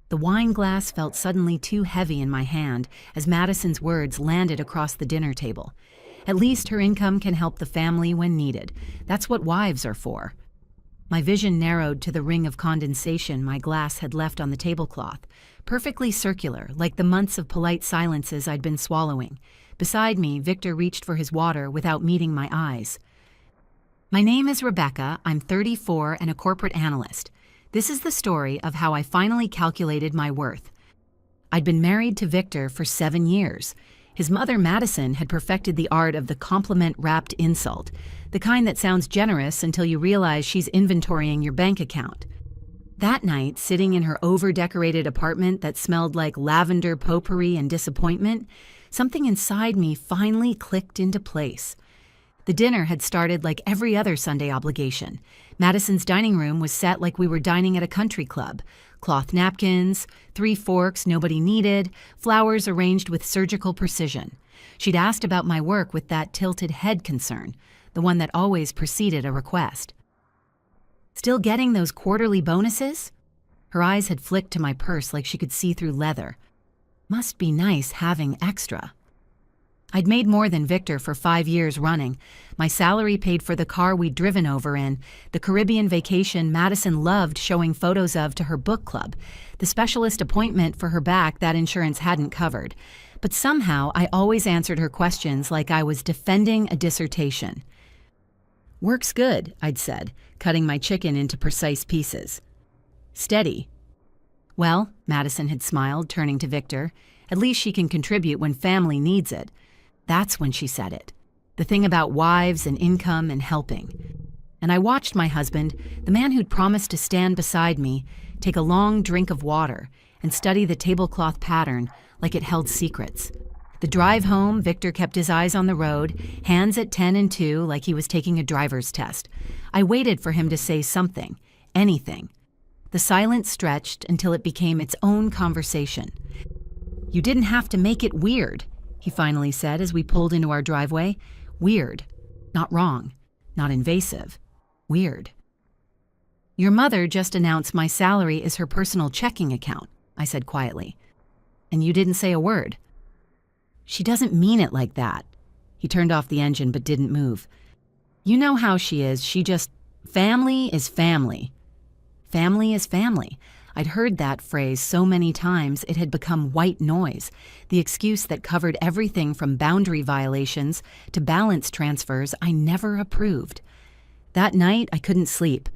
The wine glass felt suddenly too heavy in my hand as Madison's words landed across the dinner table. At least her income can help the family when needed. That's what wives are for. My vision narrowed to the ring of condensation my glass had left on the tablecloth, perfectly circular, like the months of polite silences I'd been swallowing. Beside me, Victor reached for his water without meeting my eyes. "My name is Rebecca. I'm 34 and a corporate analyst. This is the story of how I finally calculated my worth. I'd been married to Victor for 7 years. His mother, Madison, had perfected the art of the compliment-wrapped insult, the kind that sounds generous until you realize she's inventorying your bank account. That night, sitting in her over-decorated apartment that smelled like lavender potpourri and disappointment, something inside me finally clicked into place. The dinner had started like every other Sunday obligation. Madison's dining room was set like we were dining at a country club. Cloth napkins, 3 forks nobody needed, flowers arranged with surgical precision. She'd asked about my work with that tilted head concern, the one that always preceded a request. "Still getting those quarterly bonuses?" Her eyes had flicked to my purse like she could see through leather. Must be nice having extra. I'd made more than Victor for 5 years running. My salary paid for the car we'd driven over in, the Caribbean vacation Madison loved showing photos of to her book club, the specialist appointment for her back that insurance hadn't covered. But somehow I always answered her questions like I was defending a dissertation. "Work's good," I'd said, cutting my chicken into precise pieces. "Steady." "Well," Madison had smiled, turning to Victor, "at least she can contribute when family needs it." That's when she said it. The thing about wives and income and helping. And I watched my husband, the man who'd promised to stand beside me, take a long drink of water and study the tablecloth pattern like it held secrets. The drive home, Victor kept his eyes on the road, hands at 10 and 2 like he was taking a driver's test. I waited for him to say something, anything. The silence stretched until it became its own conversation. "You didn't have to make it weird," he finally said as we pulled into our driveway. "Weird. Not wrong. Not invasive. Weird." "Your mother just announced my salary is her personal checking account," I said quietly. "And you didn't say a word." "She doesn't mean it like that." He turned off the engine but didn't move. "You know how she is. She just... Family is family. Family is family." I'd heard that phrase so many times it had become white noise, the excuse that covered everything from boundary violations to balance transfers I never approved. That night, I couldn't sleep.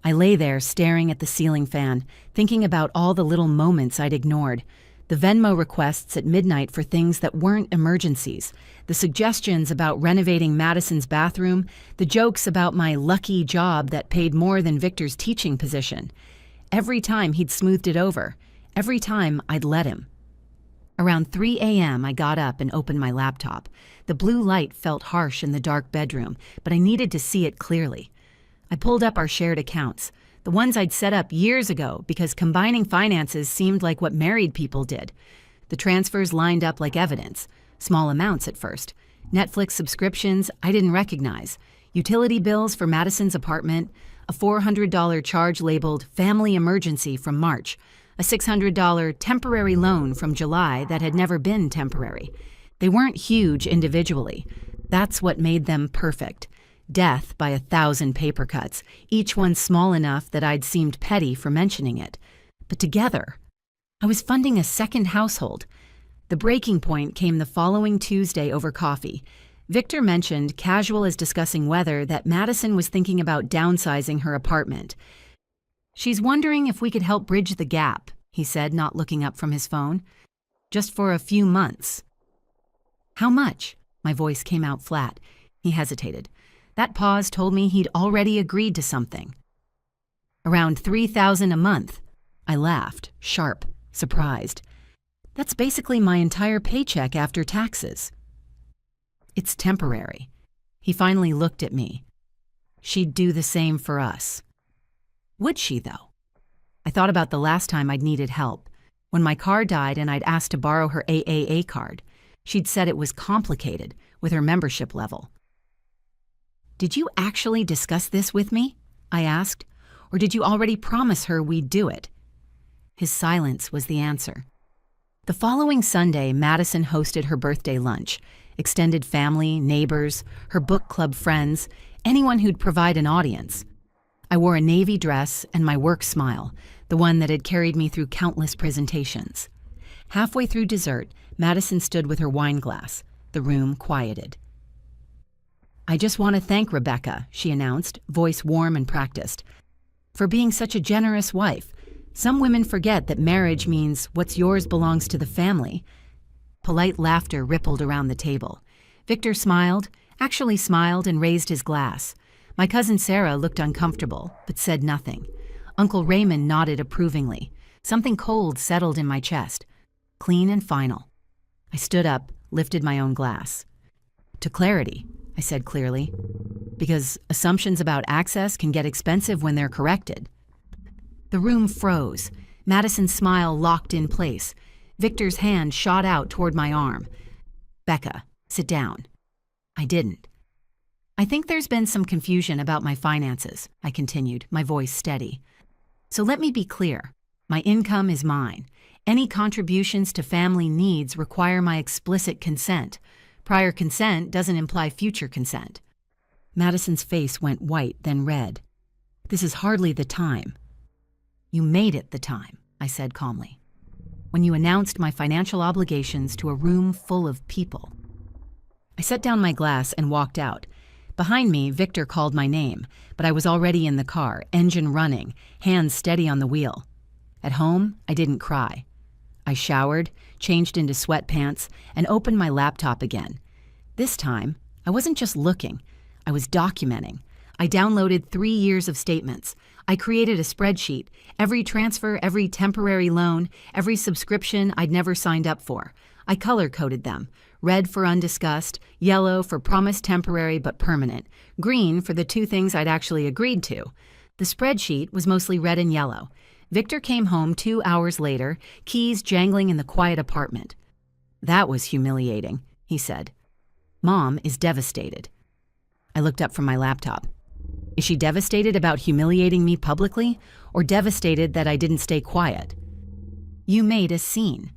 I lay there staring at the ceiling fan, thinking about all the little moments I'd ignored. The Venmo requests at midnight for things that weren't emergencies, the suggestions about renovating Madison's bathroom, the jokes about my lucky job that paid more than Victor's teaching position. Every time he'd smoothed it over. Every time I'd let him. Around 3 a.m., I got up and opened my laptop. The blue light felt harsh in the dark bedroom, but I needed to see it clearly. I pulled up our shared accounts, the ones I'd set up years ago because combining finances seemed like what married people did. The transfers lined up like evidence, small amounts at first. Netflix subscriptions I didn't recognize, utility bills for Madison's apartment, a $400 charge labeled family emergency from March, a $600 temporary loan from July that had never been temporary. They weren't huge individually. That's what made them perfect. Death by 1,000 paper cuts, each one small enough that I'd seemed petty for mentioning it. But together, I was funding a second household. The breaking point came the following Tuesday over coffee. Victor mentioned, casual as discussing weather, that Madison was thinking about downsizing her apartment. "She's wondering if we could help bridge the gap," he said, not looking up from his phone. "Just for a few months." "How much?" My voice came out flat. He hesitated. That pause told me he'd already agreed to something. "Around $3,000 a month." I laughed, sharp, surprised. "That's basically my entire paycheck after taxes." "It's temporary." He finally looked at me. "She'd do the same for us." Would she, though? I thought about the last time I'd needed help, when my car died and I'd asked to borrow her AAA card. She'd said it was complicated with her membership level. "Did you actually discuss this with me?" I asked. "Or did you already promise her we'd do it?" His silence was the answer. The following Sunday, Madison hosted her birthday lunch. Extended family, neighbors, her book club friends, anyone who'd provide an audience. I wore a navy dress and my work smile, the one that had carried me through countless presentations. Halfway through dessert, Madison stood with her wine glass. The room quieted. "I just want to thank Rebecca," she announced, voice warm and practiced, "for being such a generous wife. Some women forget that marriage means what's yours belongs to the family." Polite laughter rippled around the table. Victor smiled, actually smiled, and raised his glass. My cousin Sarah looked uncomfortable, but said nothing. Uncle Raymond nodded approvingly. Something cold settled in my chest. Clean and final. I stood up, lifted my own glass. "To clarity," I said clearly, "because assumptions about access can get expensive when they're corrected." The room froze. Madison's smile locked in place. Victor's hand shot out toward my arm. "Becca, sit down." I didn't. "I think there's been some confusion about my finances," I continued, my voice steady. "So let me be clear. My income is mine. Any contributions to family needs require my explicit consent. Prior consent doesn't imply future consent." Madison's face went white, then red. "This is hardly the time." "You made it the time," I said calmly, "when you announced my financial obligations to a room full of people." I set down my glass and walked out. Behind me, Victor called my name, but I was already in the car, engine running, hands steady on the wheel. At home, I didn't cry. I showered, changed into sweatpants, and opened my laptop again. This time, I wasn't just looking, I was documenting. I downloaded 3 years of statements. I created a spreadsheet, every transfer, every temporary loan, every subscription I'd never signed up for. I color-coded them. Red for undiscussed, yellow for promised temporary but permanent, green for the 2 things I'd actually agreed to. The spreadsheet was mostly red and yellow. Victor came home 2 hours later, keys jangling in the quiet apartment. "That was humiliating," he said. "Mom is devastated." I looked up from my laptop. "Is she devastated about humiliating me publicly, or devastated that I didn't stay quiet?" "You made a scene."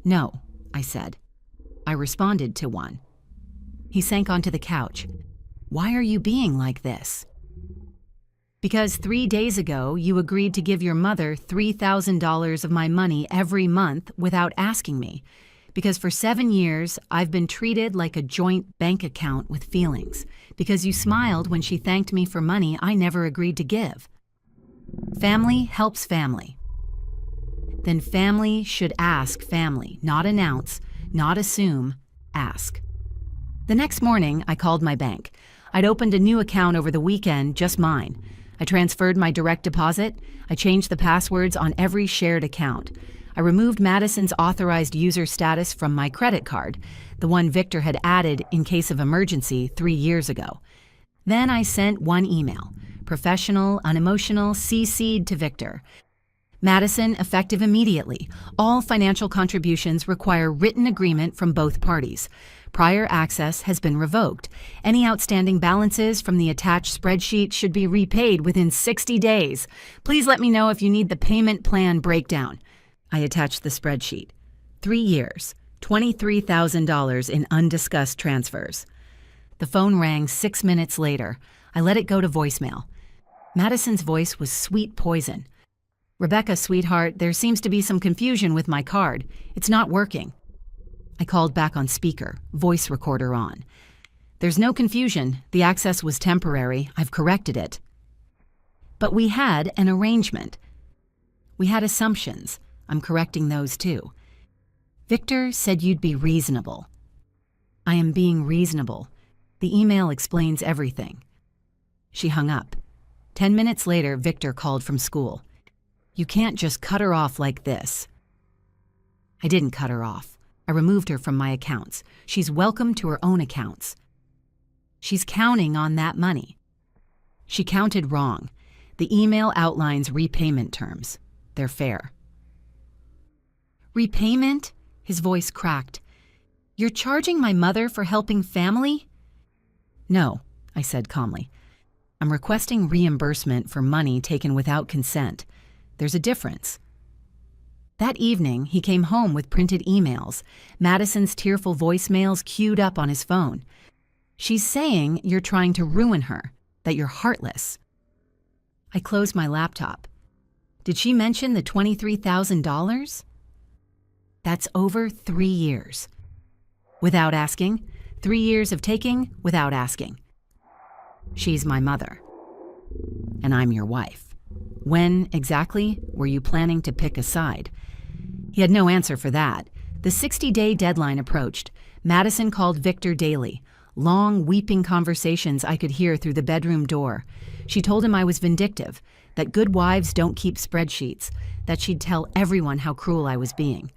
"No," I said. I responded to one. He sank onto the couch. "Why are you being like this?" "Because 3 days ago, you agreed to give your mother $3,000 of my money every month without asking me. Because for 7 years, I've been treated like a joint bank account with feelings. Because you smiled when she thanked me for money I never agreed to give. Family helps family. Then family should ask family, not announce, not assume, ask." The next morning, I called my bank. I'd opened a new account over the weekend, just mine. I transferred my direct deposit. I changed the passwords on every shared account. I removed Madison's authorized user status from my credit card, the one Victor had added in case of emergency 3 years ago. Then I sent one email, professional, unemotional, CC'd to Victor. "Madison, effective immediately. All financial contributions require written agreement from both parties. Prior access has been revoked. Any outstanding balances from the attached spreadsheet should be repaid within 60 days. Please let me know if you need the payment plan breakdown." I attached the spreadsheet. 3 years, $23,000 in undiscussed transfers. The phone rang 6 minutes later. I let it go to voicemail. Madison's voice was sweet poison. "Rebecca, sweetheart, there seems to be some confusion with my card. It's not working." I called back on speaker, voice recorder on. "There's no confusion. The access was temporary. I've corrected it." "But we had an arrangement." "We had assumptions. I'm correcting those too." "Victor said you'd be reasonable." "I am being reasonable. The email explains everything." She hung up. 10 minutes later, Victor called from school. "You can't just cut her off like this." I didn't cut her off. I removed her from my accounts. She's welcome to her own accounts. She's counting on that money. She counted wrong. The email outlines repayment terms. They're fair. "Repayment?" His voice cracked. "You're charging my mother for helping family?" "No," I said calmly. "I'm requesting reimbursement for money taken without consent. There's a difference." That evening, he came home with printed emails, Madison's tearful voicemails queued up on his phone. She's saying you're trying to ruin her, that you're heartless. I closed my laptop. Did she mention the $23,000? That's over 3 years. Without asking, 3 years of taking without asking. She's my mother. And I'm your wife. When, exactly, were you planning to pick a side? He had no answer for that. The 60-day deadline approached. Madison called Victor daily. Long, weeping conversations I could hear through the bedroom door. She told him I was vindictive, that good wives don't keep spreadsheets, that she'd tell everyone how cruel I was being.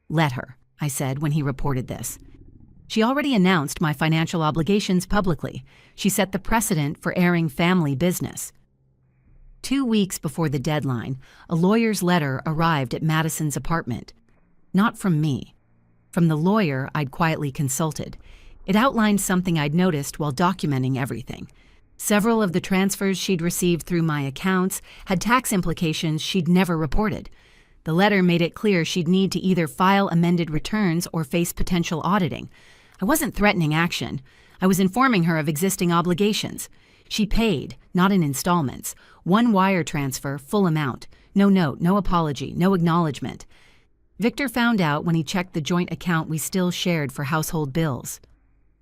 Let her, I said when he reported this. She already announced my financial obligations publicly. She set the precedent for airing family business. 2 weeks before the deadline, a lawyer's letter arrived at Madison's apartment. Not from me. From the lawyer I'd quietly consulted. It outlined something I'd noticed while documenting everything. Several of the transfers she'd received through my accounts had tax implications she'd never reported. The letter made it clear she'd need to either file amended returns or face potential auditing. I wasn't threatening action. I was informing her of existing obligations. She paid, not in installments. One wire transfer, full amount. No note, no apology, no acknowledgement. Victor found out when he checked the joint account we still shared for household bills.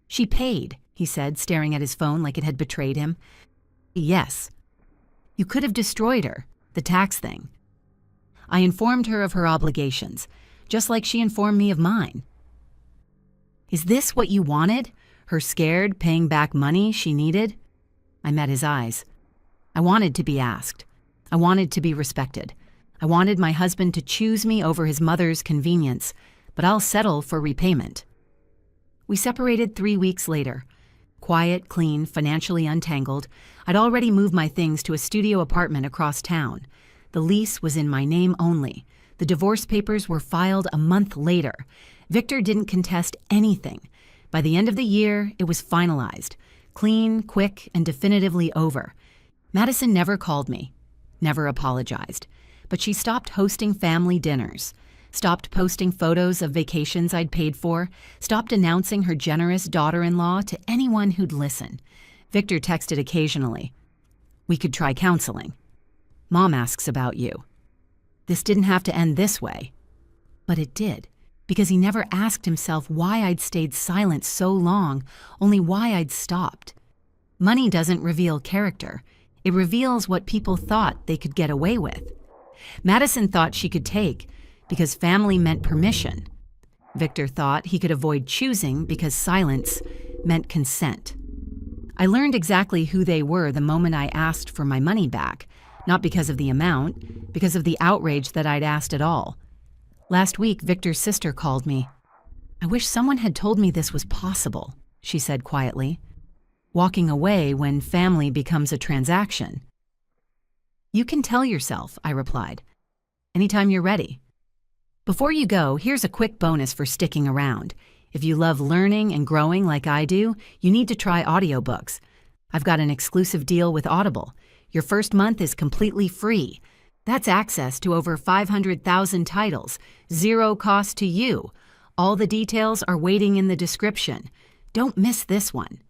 She paid, he said, staring at his phone like it had betrayed him. Yes. You could have destroyed her, the tax thing. I informed her of her obligations, just like she informed me of mine. Is this what you wanted? Her scared, paying back money she needed? I met his eyes. I wanted to be asked. I wanted to be respected. I wanted my husband to choose me over his mother's convenience, but I'll settle for repayment. We separated 3 weeks later. Quiet, clean, financially untangled, I'd already moved my things to a studio apartment across town. The lease was in my name only. The divorce papers were filed a month later. Victor didn't contest anything. By the end of the year, it was finalized. Clean, quick, and definitively over. Madison never called me, never apologized. But she stopped hosting family dinners, stopped posting photos of vacations I'd paid for, stopped announcing her generous daughter-in-law to anyone who'd listen. Victor texted occasionally. We could try counseling. Mom asks about you. This didn't have to end this way. But it did, because he never asked himself why I'd stayed silent so long, only why I'd stopped. Money doesn't reveal character. It reveals what people thought they could get away with. Madison thought she could take because family meant permission. Victor thought he could avoid choosing because silence meant consent. I learned exactly who they were the moment I asked for my money back, not because of the amount, because of the outrage that I'd asked at all. Last week, Victor's sister called me. I wish someone had told me this was possible, she said quietly. Walking away when family becomes a transaction. You can tell yourself, I replied. Anytime you're ready. Before you go, here's a quick bonus for sticking around. If you love learning and growing like I do, you need to try audiobooks. I've got an exclusive deal with Audible. Your first month is completely free. That's access to over 500,000 titles, zero cost to you. All the details are waiting in the description. Don't miss this one.